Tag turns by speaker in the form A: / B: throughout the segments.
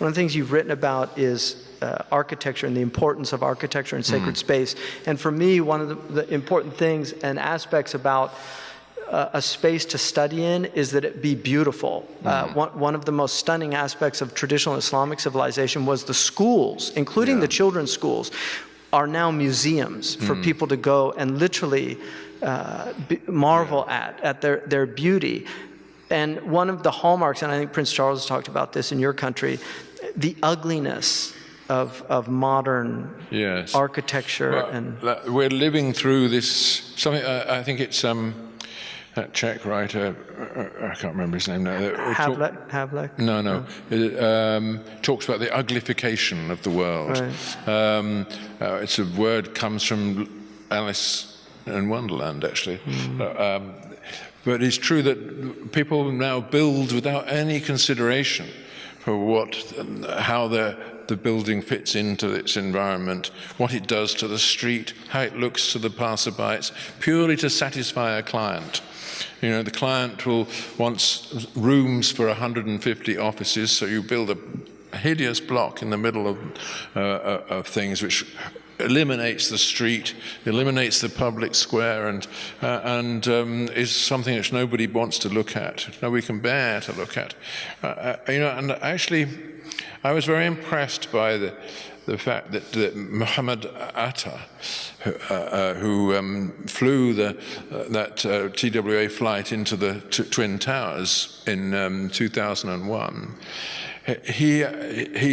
A: one of the things you've written about is architecture and the importance of architecture and sacred space. And for me, one of the important things and aspects about a space to study in is that it be beautiful. One of the most stunning aspects of traditional Islamic civilization was the schools, including the children's schools, are now museums for people to go and literally marvel at their beauty. And one of the hallmarks, and I think Prince Charles talked about this in your country, the ugliness of modern architecture.
B: Well, we're living through this, something, I think it's that Czech writer, I can't remember his name now.
A: Havlek?
B: No. Talks about the uglification of the world. Right. It's a word comes from Alice in Wonderland, actually. But it's true that people now build without any consideration for how the building fits into its environment, what it does to the street, how it looks to the passerby. It's purely to satisfy a client. You know, the client wants rooms for 150 offices, so you build a hideous block in the middle of things, which eliminates the street, eliminates the public square, and is something which nobody wants to look at, nobody can bear to look at. And actually, I was very impressed by the fact that Muhammad Atta, who flew that TWA flight into the Twin Towers in 2001, he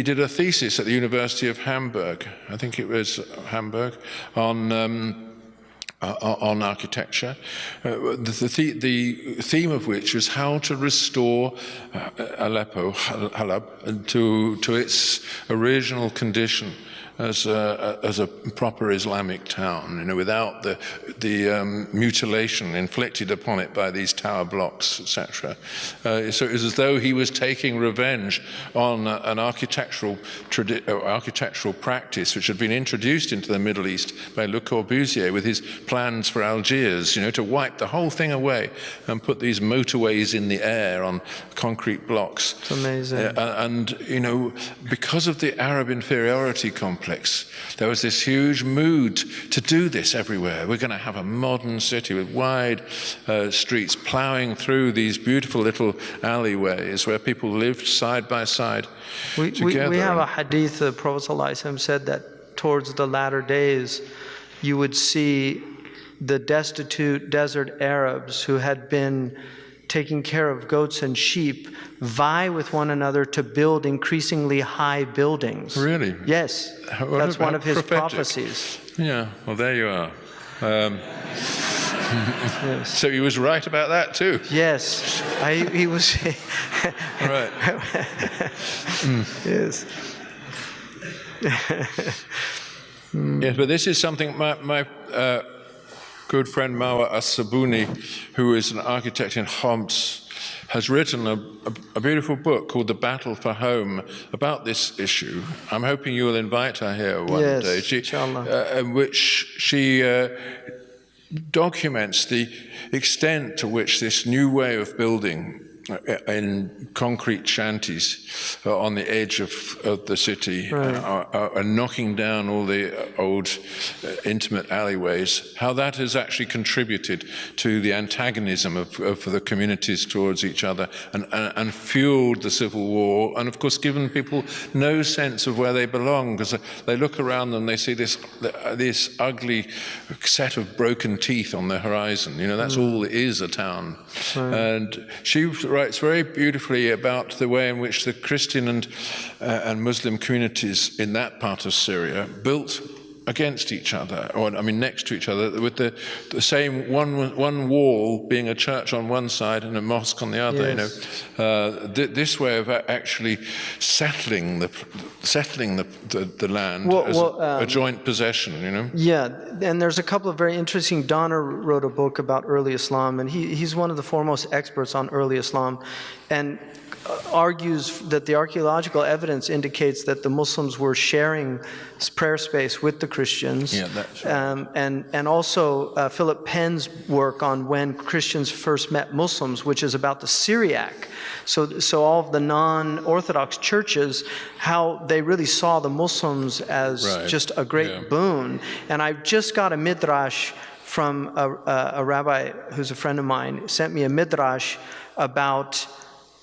B: did a thesis at the University of Hamburg, I think it was Hamburg, on architecture, the theme of which was how to restore Halab to its original condition as a proper Islamic town, without the mutilation inflicted upon it by these tower blocks, etc. So it was as though he was taking revenge on an architectural practice which had been introduced into the Middle East by Le Corbusier with his plans for Algiers, to wipe the whole thing away and put these motorways in the air on concrete blocks.
A: It's amazing.
B: And because of the Arab inferiority complex, there was this huge mood to do this everywhere. We're going to have a modern city with wide streets plowing through these beautiful little alleyways where people lived side by side together.
A: We have a hadith, the Prophet ﷺ said that towards the latter days you would see the destitute desert Arabs who had been taking care of goats and sheep vie with one another to build increasingly high buildings.
B: Really?
A: Yes. That's one of his prophecies.
B: Yeah, well, there you are. Yes. So he was right about that too?
A: Yes. He was...
B: Right.
A: Yes.
B: Yes, but this is something my good friend Marwa As-Sabuni, who is an architect in Homs, has written a beautiful book called The Battle for Home about this issue. I'm hoping you will invite her here one day. In which she documents the extent to which this new way of building in concrete shanties on the edge of the city are knocking down all the old intimate alleyways, how that has actually contributed to the antagonism of the communities towards each other and fueled the civil war, and of course given people no sense of where they belong, because they look around them, they see this ugly set of broken teeth on the horizon. That's all it is, a town. And she writes very beautifully about the way in which the Christian and Muslim communities in that part of Syria built against each other, next to each other, with the same one wall being a church on one side and a mosque on the other. Yes. This way of actually settling the land as a joint possession.
A: Yeah, and there's a couple of very interesting. Donner wrote a book about early Islam, and he's one of the foremost experts on early Islam. and argues that the archaeological evidence indicates that the Muslims were sharing prayer space with the Christians.
B: Yeah, that's right.
A: And also Philip Penn's work on when Christians first met Muslims, which is about the Syriac. So all of the non-Orthodox churches, how they really saw the Muslims as just a great boon. And I just got a midrash from a rabbi who's a friend of mine, sent me a midrash about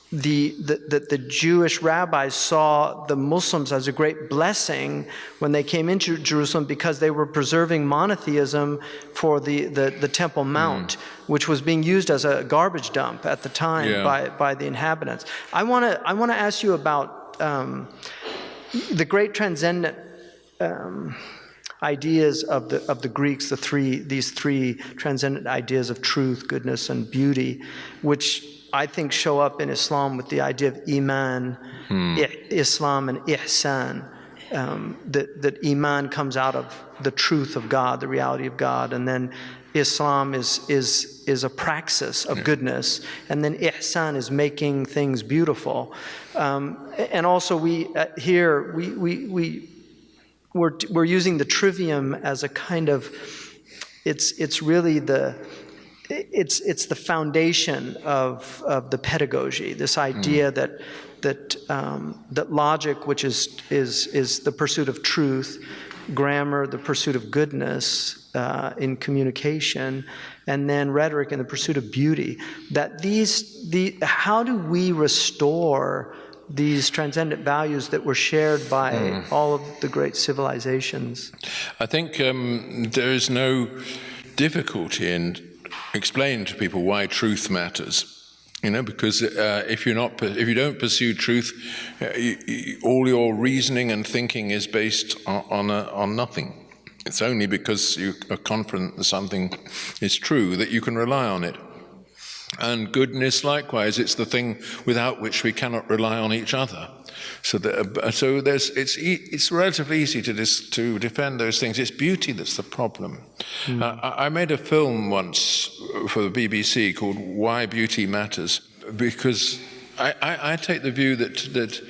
A: the Jewish rabbis saw the Muslims as a great blessing when they came into Jerusalem because they were preserving monotheism for the Temple Mount, which was being used as a garbage dump at the time by the inhabitants. I want to ask you about the great transcendent ideas of the Greeks, these three transcendent ideas of truth, goodness, and beauty, which I think show up in Islam with the idea of Iman, Islam, and Ihsan. That Iman comes out of the truth of God, the reality of God, and then Islam is a praxis of goodness, and then Ihsan is making things beautiful. And also we're using the trivium as a kind of, it's really it's the foundation of the pedagogy. This idea that logic, which is the pursuit of truth, grammar, the pursuit of goodness in communication, and then rhetoric in the pursuit of beauty. That how do we restore these transcendent values that were shared by all of the great civilizations?
B: I think there is no difficulty in explaining to people why truth matters. Because if you don't pursue truth, all your reasoning and thinking is based on nothing. It's only because you are confident that something is true that you can rely on it. And goodness, likewise, it's the thing without which we cannot rely on each other. It's relatively easy to defend those things. It's beauty that's the problem. I made a film once for the BBC called "Why Beauty Matters," because I take the view that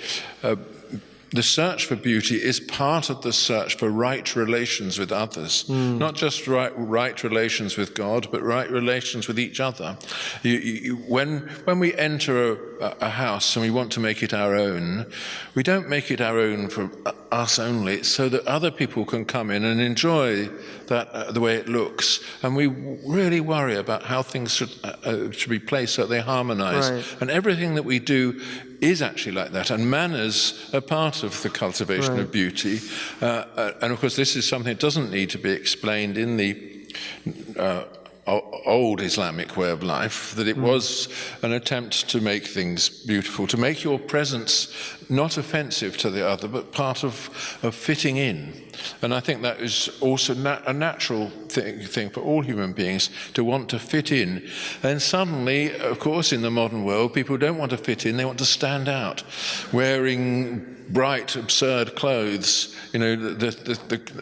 B: the search for beauty is part of the search for right relations with others, not just right relations with God, but right relations with each other. When we enter a house and we want to make it our own, we don't make it our own for us only. It's so that other people can come in and enjoy that the way it looks, and we really worry about how things should be placed so that they harmonize.
A: Right.
B: And everything that we do is actually like that, and manners are part of the cultivation of beauty. And of course, this is something that doesn't need to be explained in the old Islamic way of life, that it was an attempt to make things beautiful, to make your presence not offensive to the other, but part of fitting in. And I think that is also a natural thing for all human beings, to want to fit in. And suddenly, of course, in the modern world, people don't want to fit in, they want to stand out, wearing bright, absurd clothes.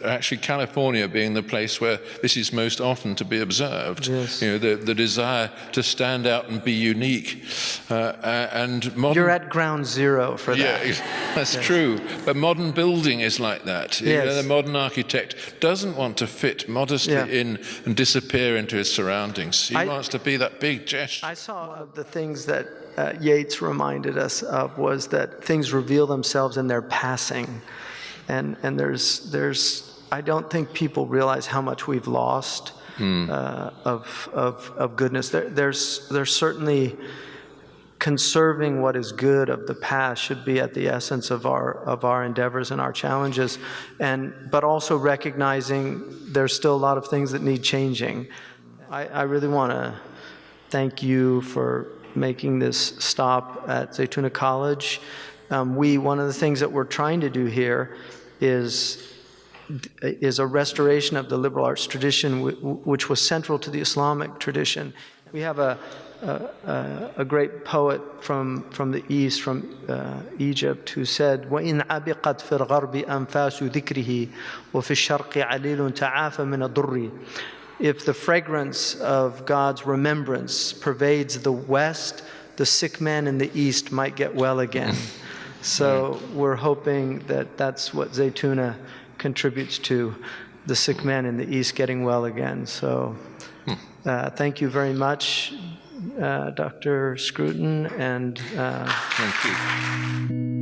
B: Actually California being the place where this is most often to be observed.
A: Yes.
B: The desire to stand out and be unique. And modern...
A: You're at ground zero for that.
B: Yeah, that's true. But modern building is like that.
A: Yes.
B: The modern architect doesn't want to fit modestly in and disappear into his surroundings. He wants to be that big gesture.
A: I saw the things that Yeats reminded us of was that things reveal themselves in their passing, and there's I don't think people realize how much we've lost of goodness. There's certainly conserving what is good of the past should be at the essence of our endeavors and our challenges, but also recognizing there's still a lot of things that need changing. I really want to thank you for making this stop at Zaytuna College. One of the things that we're trying to do here is a restoration of the liberal arts tradition, which was central to the Islamic tradition. We have a great poet from the East, from Egypt, who said, وَإِنْ عَبِقَتْ فِي الْغَرْبِ أَنْفَاسُ ذِكْرِهِ وَفِي الشَّرْقِ عَلِيلٌ تَعَافَ مِنَ الضُّرِّ. If the fragrance of God's remembrance pervades the West, the sick man in the East might get well again. So we're hoping that that's what Zaytuna contributes to, the sick man in the East getting well again. So thank you very much, Dr. Scruton, and
B: Thank you.